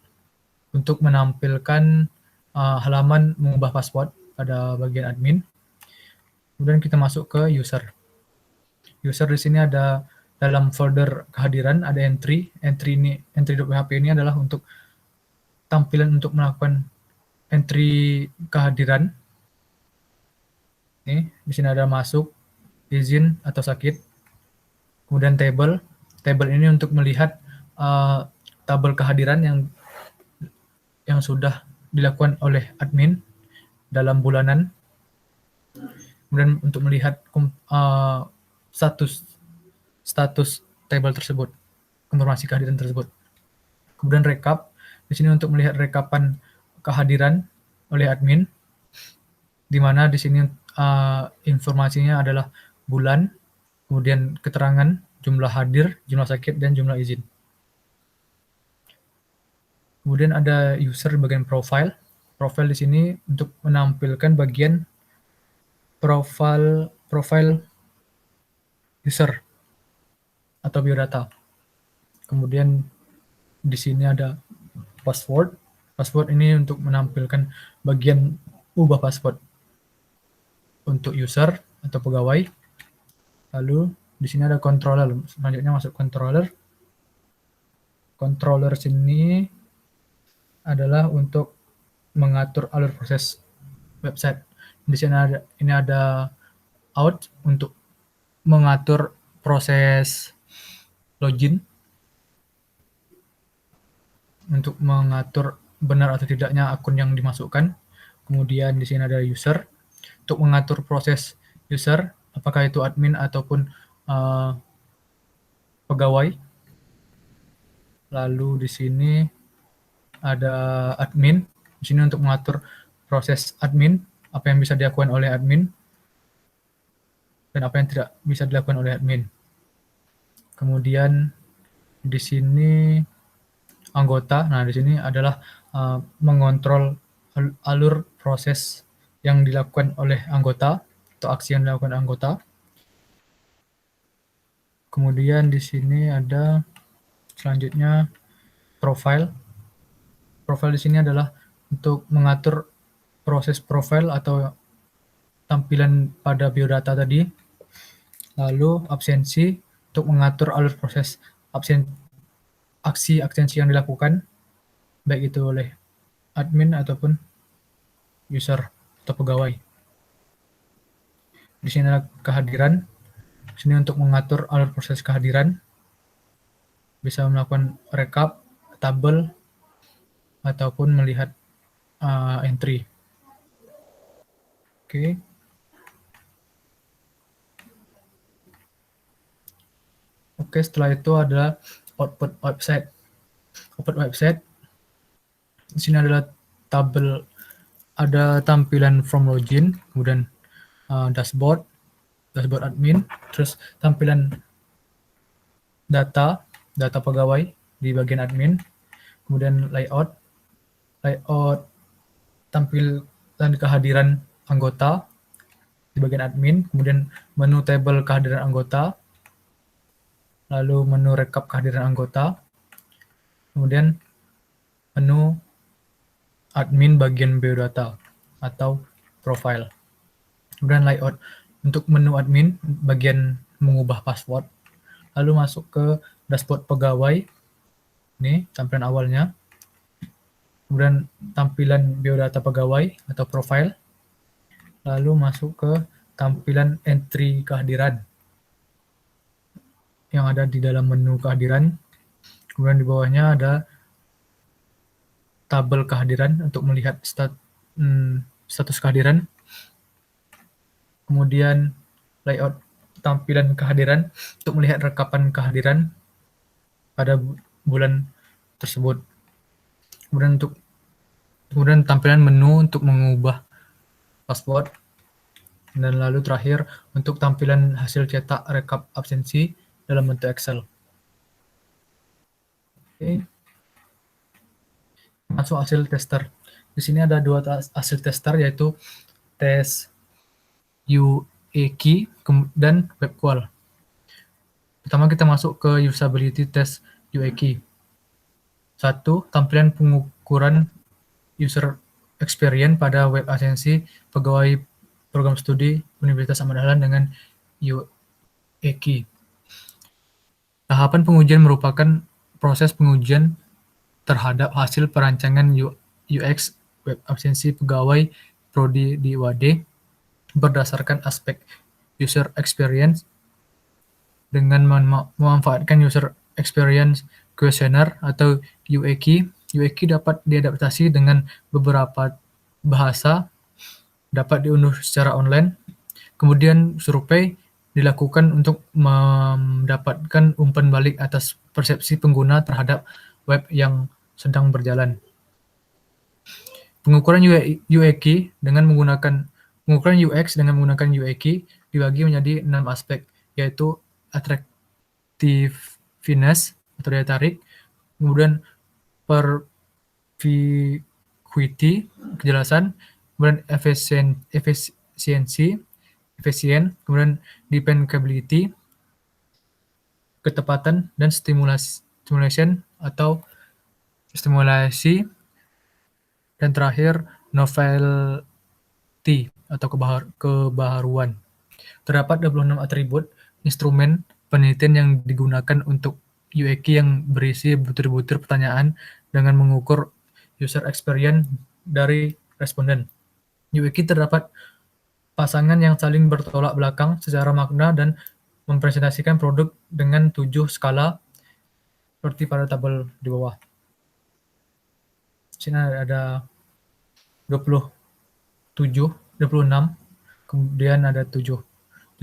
Speaker 1: untuk menampilkan halaman mengubah password pada bagian admin. Kemudian kita masuk ke user. User di sini ada dalam folder kehadiran ada entry.php ini adalah untuk tampilan untuk melakukan entry kehadiran. Nih, di sini ada masuk, izin atau sakit. Kemudian table. Table ini untuk melihat tabel kehadiran yang sudah dilakukan oleh admin dalam bulanan. Kemudian untuk melihat status table tersebut, konfirmasi kehadiran tersebut. Kemudian recap, di sini untuk melihat rekapan kehadiran oleh admin, di mana di sini informasinya adalah bulan, kemudian keterangan, jumlah hadir, jumlah sakit, dan jumlah izin. Kemudian ada user bagian profile. Profile di sini untuk menampilkan bagian profile user atau biodata. Kemudian di sini ada password. Password ini untuk menampilkan bagian ubah password untuk user atau pegawai. Lalu di sini ada controller. Selanjutnya masuk controller. Controller sini adalah untuk mengatur alur proses website. Di sini ada out untuk mengatur proses login untuk mengatur benar atau tidaknya akun yang dimasukkan. Kemudian di sini ada user untuk mengatur proses user, apakah itu admin ataupun pegawai. Lalu di sini ada admin. Di sini untuk mengatur proses admin, apa yang bisa dilakukan oleh admin dan apa yang tidak bisa dilakukan oleh admin. Kemudian di sini anggota. Nah, di sini adalah mengontrol alur proses yang dilakukan oleh anggota atau aksi yang dilakukan anggota. Kemudian di sini ada selanjutnya profile. Profile di sini adalah untuk mengatur proses profile atau tampilan pada biodata tadi. Lalu absensi untuk mengatur alur proses aksi absensi yang dilakukan, baik itu oleh admin ataupun user atau pegawai. Di sini ada kehadiran. Di sini untuk mengatur alur proses kehadiran, bisa melakukan rekap, tabel, ataupun melihat entry. Oke. Oke, setelah itu adalah output website. Output website. Di sini adalah tabel, ada tampilan from login, kemudian dashboard admin, terus tampilan data pegawai di bagian admin, kemudian layout tampilan kehadiran anggota di bagian admin, kemudian menu table kehadiran anggota, lalu menu rekap kehadiran anggota, kemudian menu admin bagian biodata atau profile. Kemudian layout untuk menu admin bagian mengubah password, lalu masuk ke dashboard pegawai. Ini tampilan awalnya. Kemudian tampilan biodata pegawai atau profile. Lalu masuk ke tampilan entry kehadiran yang ada di dalam menu kehadiran. Kemudian di bawahnya ada tabel kehadiran untuk melihat status kehadiran. Kemudian layout tampilan kehadiran untuk melihat rekapan kehadiran pada bulan tersebut. Kemudian tampilan menu untuk mengubah password. Dan lalu terakhir untuk tampilan hasil cetak rekap absensi dalam bentuk Excel. Oke. Masuk hasil tester. Di sini ada dua hasil tester, yaitu tes UAQ dan WebQual. Pertama kita masuk ke usability test UAQ. 1. Tampilan pengukuran user experience pada web asensi pegawai program studi Universitas Ahmad Dahlan dengan UAQ. Tahapan pengujian merupakan proses pengujian terhadap hasil perancangan UX web absensi pegawai prodi di UAD berdasarkan aspek user experience dengan memanfaatkan user experience questionnaire atau UAQ. UAQ dapat diadaptasi dengan beberapa bahasa, dapat diunduh secara online. Kemudian survei dilakukan untuk mendapatkan umpan balik atas persepsi pengguna terhadap web yang sedang berjalan. Pengukuran UAQ dengan menggunakan Pengukuran UX dengan menggunakan UAQ dibagi menjadi 6 aspek, yaitu attractiveness atau daya tarik, kemudian perviquity, kejelasan, kemudian efisien, kemudian dependability, ketepatan, dan stimulation atau stimulasi, dan terakhir novelty atau kebaharuan. Terdapat 26 atribut instrumen penelitian yang digunakan untuk UAQ yang berisi butir-butir pertanyaan dengan mengukur user experience dari responden. UAQ terdapat pasangan yang saling bertolak belakang secara makna dan mempresentasikan produk dengan 7 skala seperti pada tabel di bawah. Sini ada 27, 26, kemudian ada 7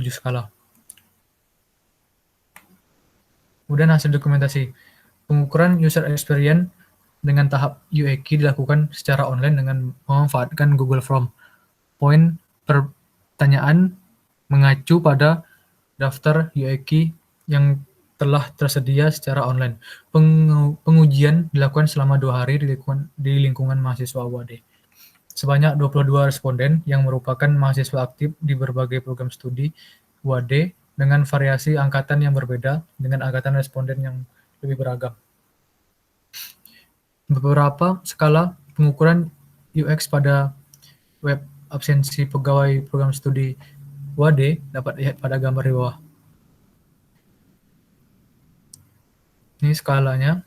Speaker 1: skala. Kemudian hasil dokumentasi. Pengukuran user experience dengan tahap UX dilakukan secara online dengan memanfaatkan Google Form. Poin pertanyaan mengacu pada daftar UX yang telah tersedia secara online. Pengujian dilakukan selama 2 hari di lingkungan mahasiswa UAD. Sebanyak 22 responden yang merupakan mahasiswa aktif di berbagai program studi UAD dengan variasi angkatan yang berbeda dengan angkatan responden yang lebih beragam. Beberapa skala pengukuran UX pada web absensi pegawai program studi UAD dapat dilihat pada gambar di bawah. Ini skalanya.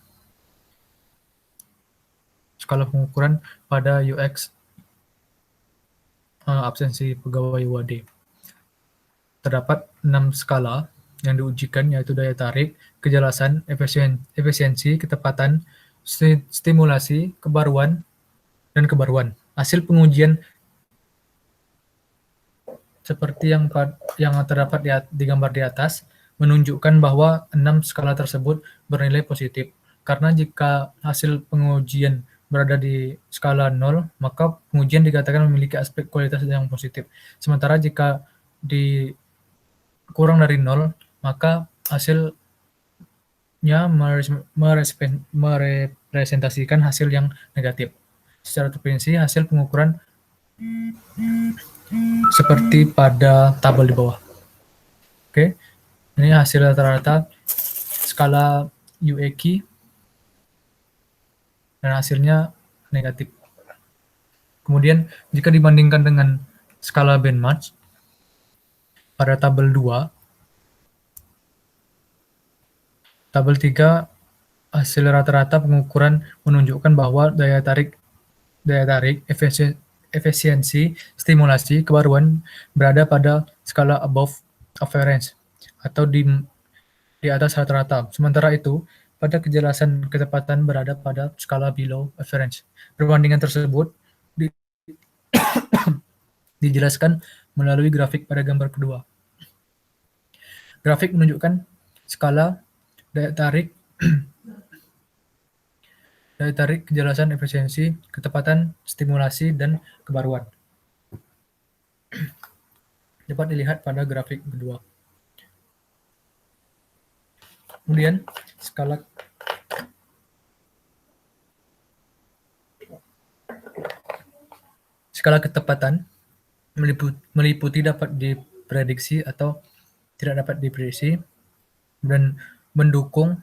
Speaker 1: Skala pengukuran pada UX absensi pegawai UAD. Terdapat 6 skala yang diujikan, yaitu daya tarik, kejelasan, efisiensi, ketepatan, stimulasi, kebaruan, dan kebaruan. Hasil pengujian seperti yang terdapat di gambar di atas menunjukkan bahwa 6 skala tersebut bernilai positif. Karena jika hasil pengujian berada di skala 0, maka pengujian dikatakan memiliki aspek kualitas yang positif. Sementara jika kurang dari 0, maka hasilnya merepresentasikan hasil yang negatif. Secara terperinci, hasil pengukuran seperti pada tabel di bawah. Oke, ini hasil rata-rata skala UX dan hasilnya negatif. Kemudian jika dibandingkan dengan skala benchmark pada tabel 2, tabel 3 hasil rata-rata pengukuran menunjukkan bahwa daya tarik, efisiensi, stimulasi, kebaruan berada pada skala above average atau di atas rata-rata. Sementara itu, pada kejelasan ketepatan berada pada skala below average. Perbandingan tersebut dijelaskan melalui grafik pada gambar kedua. Grafik menunjukkan skala daya tarik, kejelasan, efisiensi, ketepatan, stimulasi, dan kebaruan. Dapat dilihat pada grafik kedua. Kemudian skala ketepatan meliputi dapat diprediksi atau tidak dapat diprediksi, dan mendukung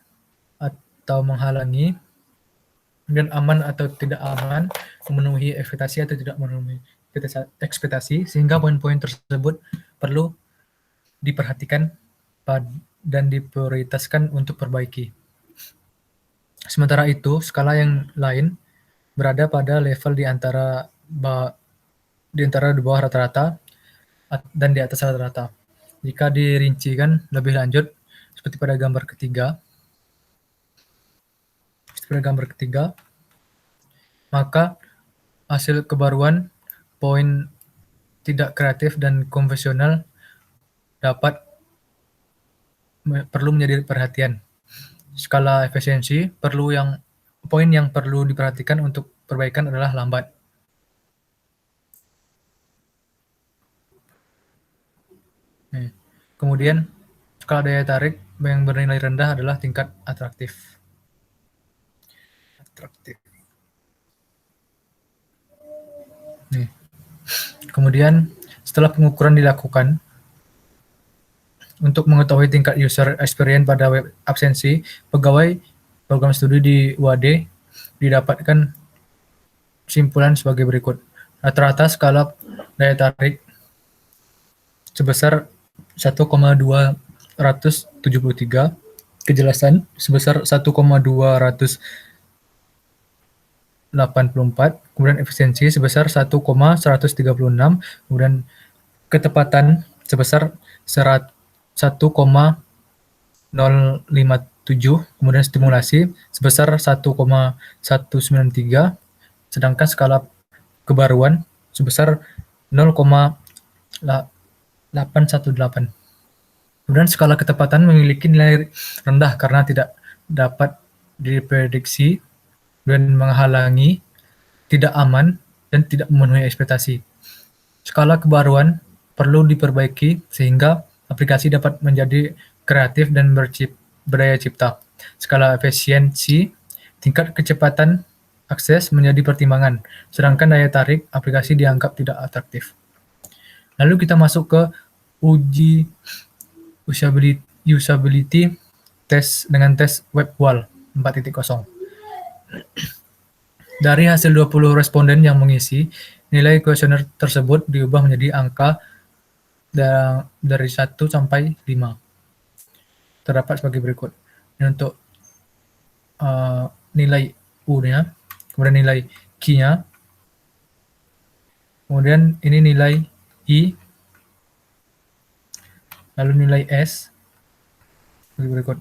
Speaker 1: atau menghalangi, dan aman atau tidak aman, memenuhi ekspektasi atau tidak memenuhi ekspektasi, sehingga poin-poin tersebut perlu diperhatikan dan diprioritaskan untuk perbaiki. Sementara itu, skala yang lain berada pada level di antara di bawah rata-rata dan di atas rata-rata. Jika dirincikan lebih lanjut, seperti pada gambar ketiga, maka hasil kebaruan poin tidak kreatif dan konvensional perlu menjadi perhatian. Skala efisiensi poin yang perlu diperhatikan untuk perbaikan adalah lambat. Kemudian skala daya tarik yang bernilai rendah adalah tingkat atraktif. Kemudian setelah pengukuran dilakukan untuk mengetahui tingkat user experience pada web absensi pegawai program studi di UAD, didapatkan kesimpulan sebagai berikut. Rata-rata skala daya tarik sebesar 1,273, kejelasan sebesar 1,284, kemudian efisiensi sebesar 1,136, kemudian ketepatan sebesar 1,057, kemudian stimulasi sebesar 1,193, sedangkan skala kebaruan sebesar 0,818. Kemudian skala ketepatan memiliki nilai rendah karena tidak dapat diprediksi dan menghalangi, tidak aman, dan tidak memenuhi ekspektasi. Skala kebaruan perlu diperbaiki sehingga aplikasi dapat menjadi kreatif dan berdaya cipta. Skala efisiensi, tingkat kecepatan akses menjadi pertimbangan, sedangkan daya tarik aplikasi dianggap tidak atraktif. Lalu kita masuk ke uji usability test dengan tes web wall 4.0. Dari hasil 20 responden yang mengisi, nilai kuesioner tersebut diubah menjadi angka dari 1 sampai 5. Terdapat sebagai berikut. Ini untuk nilai U-nya, kemudian nilai Q-nya, kemudian ini nilai I, lalu nilai S, sebagai berikut.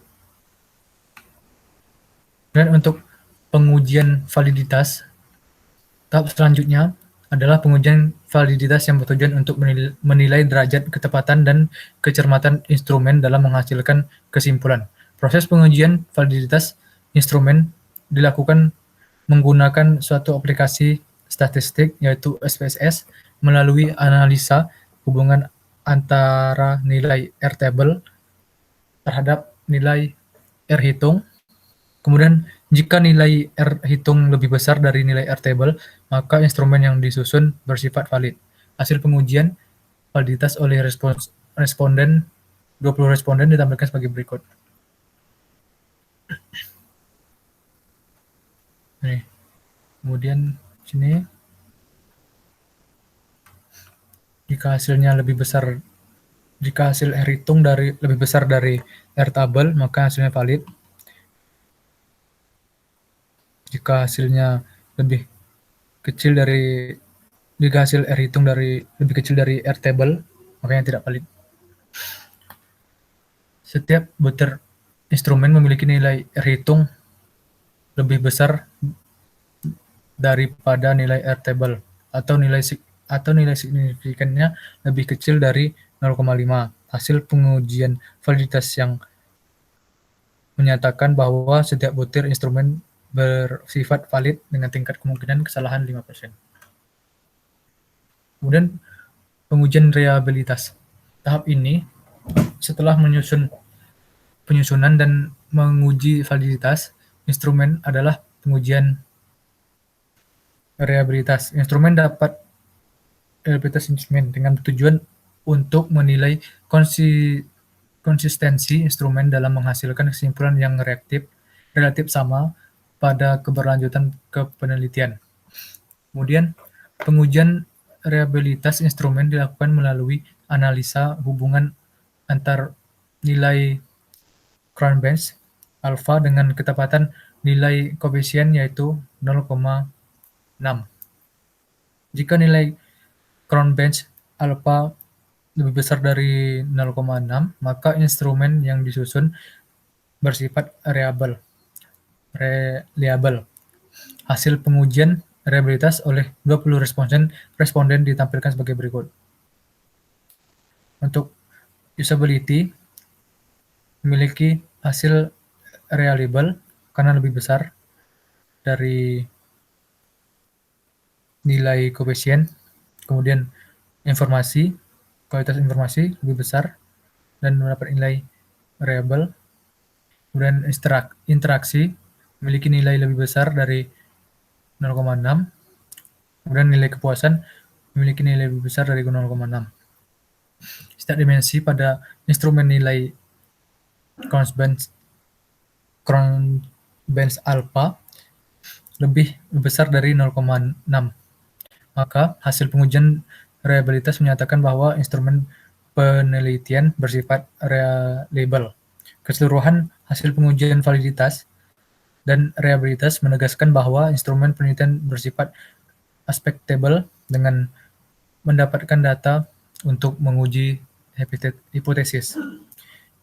Speaker 1: Dan untuk pengujian validitas, tahap selanjutnya adalah pengujian validitas yang bertujuan untuk menilai derajat ketepatan dan kecermatan instrumen dalam menghasilkan kesimpulan. Proses pengujian validitas instrumen dilakukan menggunakan suatu aplikasi statistik, yaitu SPSS, melalui analisa hubungan antara nilai R-table terhadap nilai R-hitung. Kemudian, jika nilai R-hitung lebih besar dari nilai R-table, maka instrumen yang disusun bersifat valid. Hasil pengujian validitas oleh responden, 20 responden ditampilkan sebagai berikut. Nih. Kemudian sini, jika hasilnya lebih besar, jika hasil R-hitung lebih besar dari R-table, maka hasilnya valid. Jika hasilnya lebih kecil dari, jika hasil R-hitung lebih kecil dari R-table, makanya tidak valid. Setiap butir instrumen memiliki nilai R-hitung lebih besar daripada nilai R-table, atau nilai signifikannya lebih kecil dari 0,5. Hasil pengujian validitas yang menyatakan bahwa setiap butir instrumen bersifat valid dengan tingkat kemungkinan kesalahan 5%. Kemudian pengujian reliabilitas. Tahap ini, setelah penyusunan dan menguji validitas instrumen, adalah pengujian reliabilitas. Reliabilitas instrumen dengan tujuan untuk menilai konsistensi instrumen dalam menghasilkan kesimpulan yang relatif sama pada keberlanjutan kepenelitian. Kemudian, pengujian reliabilitas instrumen dilakukan melalui analisa hubungan antar nilai Cronbench alpha dengan ketepatan nilai koefisien, yaitu 0,6. Jika nilai Cronbench alpha lebih besar dari 0,6, maka instrumen yang disusun bersifat reliable. Hasil pengujian reliabilitas oleh 20 responden ditampilkan sebagai berikut. Untuk usability, memiliki hasil reliable karena lebih besar dari nilai koefisien. Kemudian kualitas informasi lebih besar dan mendapat nilai reliable. Kemudian interaksi memiliki nilai lebih besar dari 0,6. Kemudian nilai kepuasan memiliki nilai lebih besar dari 0,6. Setiap dimensi pada instrumen nilai Cronbench alpha lebih besar dari 0,6. Maka hasil pengujian reliabilitas menyatakan bahwa instrumen penelitian bersifat reliable. Keseluruhan hasil pengujian validitas dan reliabilitas menegaskan bahwa instrumen penelitian bersifat acceptable dengan mendapatkan data untuk menguji hipotesis.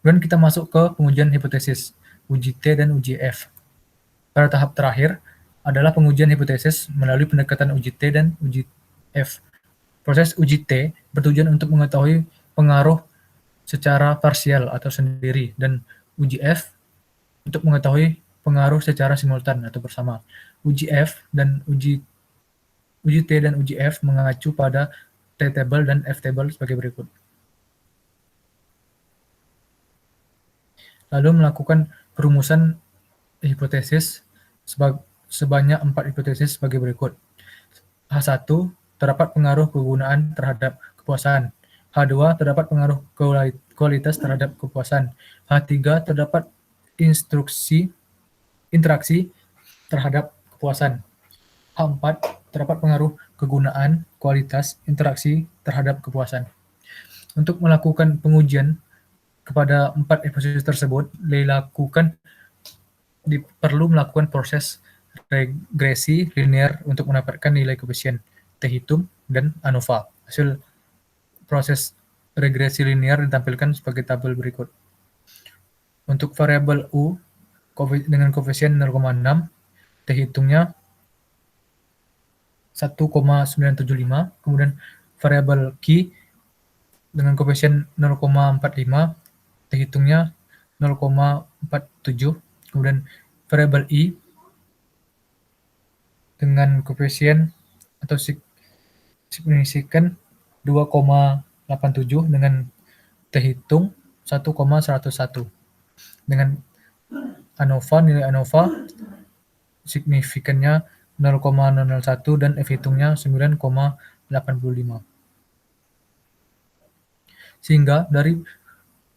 Speaker 1: Kemudian kita masuk ke pengujian hipotesis, uji T dan uji F. Pada tahap terakhir adalah pengujian hipotesis melalui pendekatan uji T dan uji F. Proses uji T bertujuan untuk mengetahui pengaruh secara parsial atau sendiri, dan uji F untuk mengetahui pengaruh secara simultan atau bersama. Uji F dan uji T dan uji F mengacu pada T-table dan F-table sebagai berikut. Lalu melakukan perumusan hipotesis sebanyak 4 hipotesis sebagai berikut. H1, terdapat pengaruh kegunaan terhadap kepuasan. H2, terdapat pengaruh kualitas terhadap kepuasan. H3, terdapat interaksi terhadap kepuasan. H4, terdapat pengaruh kegunaan, kualitas, interaksi terhadap kepuasan. Untuk melakukan pengujian kepada 4 hipotesis tersebut, perlu melakukan proses regresi linear untuk mendapatkan nilai koefisien T-hitung dan ANOVA. Hasil proses regresi linear ditampilkan sebagai tabel berikut. Untuk variabel U dengan koefisien 0,6, T-hitungnya 1,975, kemudian variabel Q dengan koefisien 0,45, T-hitungnya 0,47, kemudian variabel I dengan koefisien atau signifikan 2,87 dengan T-hitung 1,101. Dengan ANOVA, nilai ANOVA signifikannya 0,001 dan F-hitungnya 9,85. Sehingga dari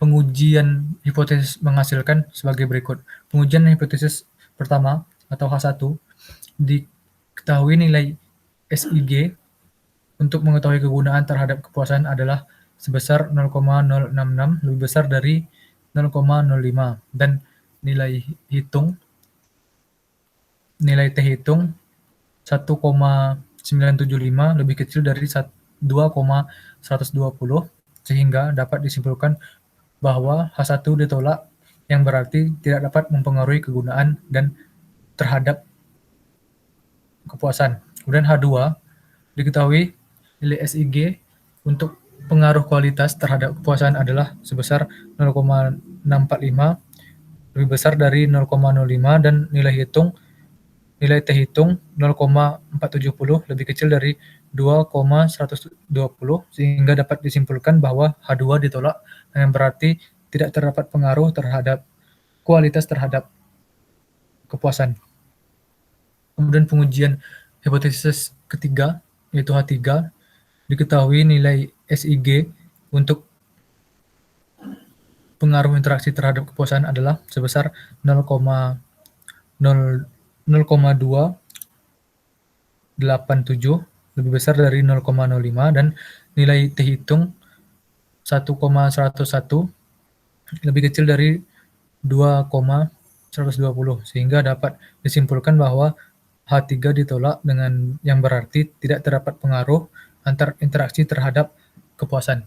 Speaker 1: pengujian hipotesis menghasilkan sebagai berikut. Pengujian hipotesis pertama atau H1 diketahui nilai SIG untuk mengetahui kegunaan terhadap kepuasan adalah sebesar 0,066, lebih besar dari 0,05, dan nilai T-hitung 1,975 lebih kecil dari 2,120, sehingga dapat disimpulkan bahwa H1 ditolak, yang berarti tidak dapat mempengaruhi kegunaan dan terhadap kepuasan. Kemudian H2 diketahui nilai SIG untuk pengaruh kualitas terhadap kepuasan adalah sebesar 0,645, lebih besar dari 0,05, dan nilai T-hitung 0,470 lebih kecil dari 2,120, sehingga dapat disimpulkan bahwa H2 ditolak, yang berarti tidak terdapat pengaruh terhadap kualitas terhadap kepuasan. Kemudian pengujian hipotesis ketiga, yaitu H3, diketahui nilai SIG untuk pengaruh interaksi terhadap kepuasan adalah sebesar 0,287, lebih besar dari 0,05, dan nilai T-hitung 1,101 lebih kecil dari 2,120, sehingga dapat disimpulkan bahwa H3 ditolak, dengan yang berarti tidak terdapat pengaruh antar interaksi terhadap kepuasan.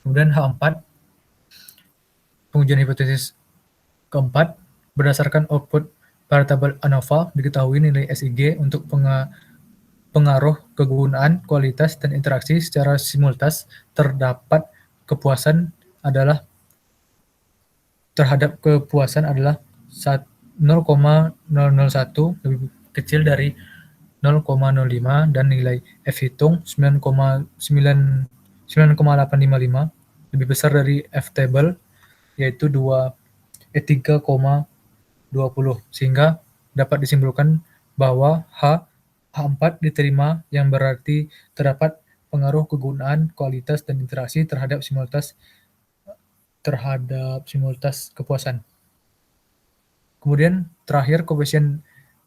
Speaker 1: Kemudian H4, pengujian hipotesis keempat, berdasarkan output pada tabel ANOVA diketahui nilai SIG untuk pengaruh kegunaan, kualitas, dan interaksi secara simultan terhadap kepuasan adalah 0,001, lebih kecil dari 0,05, dan nilai F-hitung 9,855, lebih besar dari F-table, yaitu 3,20, sehingga dapat disimpulkan bahwa H4 diterima, yang berarti terdapat pengaruh kegunaan, kualitas, dan interaksi terhadap simultas kepuasan. Kemudian terakhir koefisien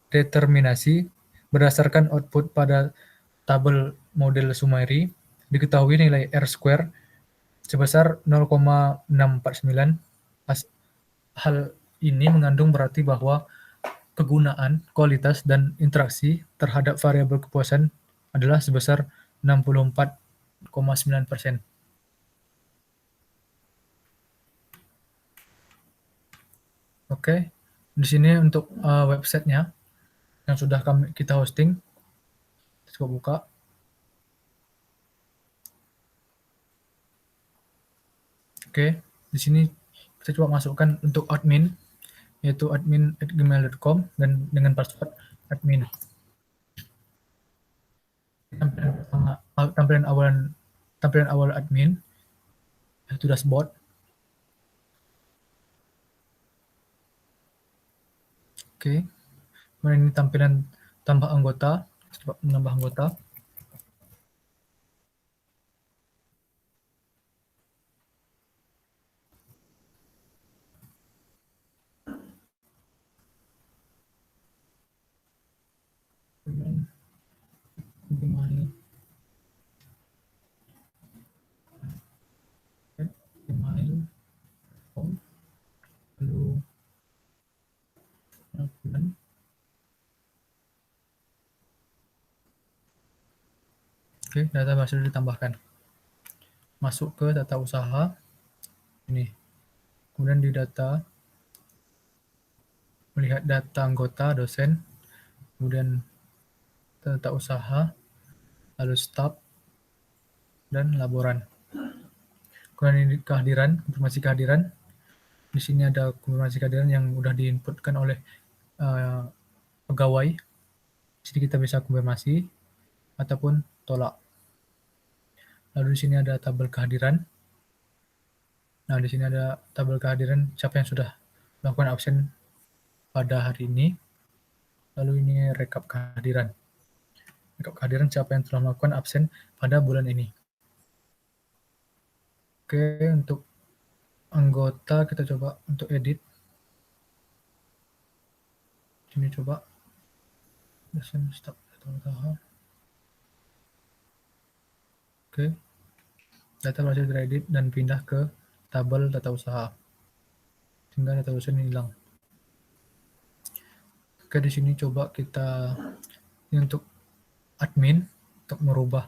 Speaker 1: determinasi berdasarkan output pada tabel model summary diketahui nilai R² sebesar 0,649. Hal ini mengandung berarti bahwa kegunaan, kualitas, dan interaksi terhadap variabel kepuasan adalah sebesar 64,9%. Oke, di sini untuk websitenya yang sudah kita hosting. Coba buka. Oke, di sini kita coba masukkan untuk admin, yaitu admin@gmail.com dan dengan password admin. Tampilan awal admin yaitu dashboard. Oke, kemudian ini tampilan tambah anggota, coba menambah anggota. Gmail. Lalu oke, data masih ditambahkan. Masuk ke data usaha. Ini. Kemudian di data, melihat data anggota, dosen, kemudian data usaha, lalu staff, dan laboran. Kemudian ini kehadiran, konfirmasi kehadiran. Di sini ada konfirmasi kehadiran yang sudah diinputkan oleh pegawai. Jadi kita bisa konfirmasi ataupun tolak. Lalu di sini ada tabel kehadiran. Nah, di sini ada tabel kehadiran siapa yang sudah melakukan absen pada hari ini. Lalu ini rekap kehadiran. Rekap kehadiran siapa yang telah melakukan absen pada bulan ini. Oke, untuk anggota kita coba untuk edit. Sini coba. Dosen staf data usaha. Oke. Data berhasil teredit dan pindah ke tabel data usaha. Sehingga data usaha ini hilang. Oke, di sini coba kita ini untuk admin, untuk merubah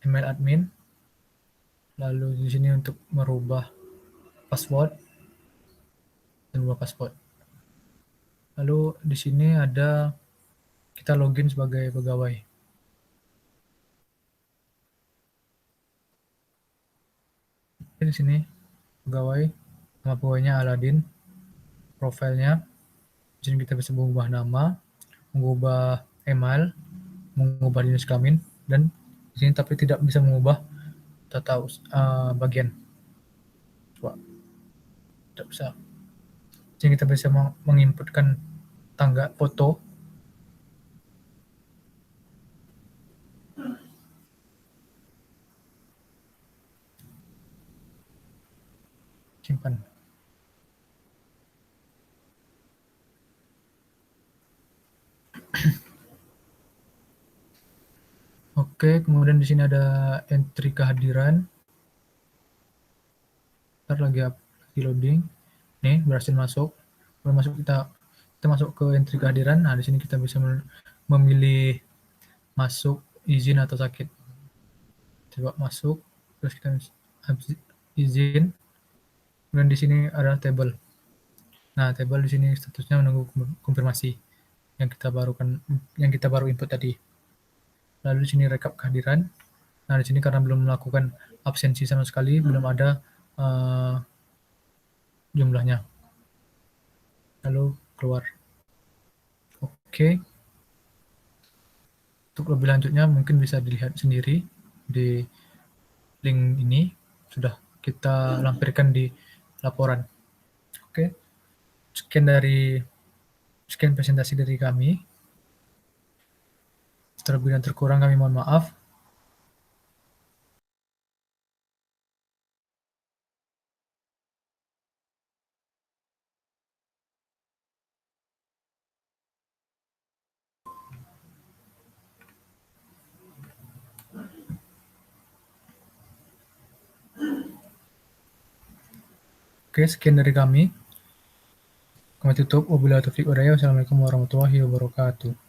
Speaker 1: email admin. Lalu di sini untuk merubah password dan merubah password. Lalu di sini ada kita login sebagai pegawai. Di sini pegawai, nama pegawainya Aladin, profilnya. Di sini kita bisa mengubah nama, mengubah email, mengubah jenis kelamin, dan di sini tapi tidak bisa mengubah data bagian. Coba, tidak bisa. Jadi kita bisa menginputkan tangga foto. Simpan. Oke, kemudian di sini ada entry kehadiran. Ntar lagi loading. Nih, berhasil masuk. Kalau masuk kita masuk ke entry kehadiran. Nah, di sini kita bisa memilih masuk, izin atau sakit. Coba masuk, terus kita izin. Kemudian di sini ada table. Nah, table di sini statusnya menunggu konfirmasi yang kita baru input tadi. Lalu di sini rekap kehadiran. Nah, di sini karena belum melakukan absensi sama sekali, belum ada jumlahnya. Lalu keluar. Oke. Untuk lebih lanjutnya mungkin bisa dilihat sendiri di link ini, sudah kita lampirkan di laporan. Oke. Sekian presentasi dari kami. Terlebih dan terkurang kami mohon maaf. Oke, sekian dari kami. Kami tutup. Wabillahi taufiq wal hidayah. Wassalamualaikum warahmatullahi wabarakatuh.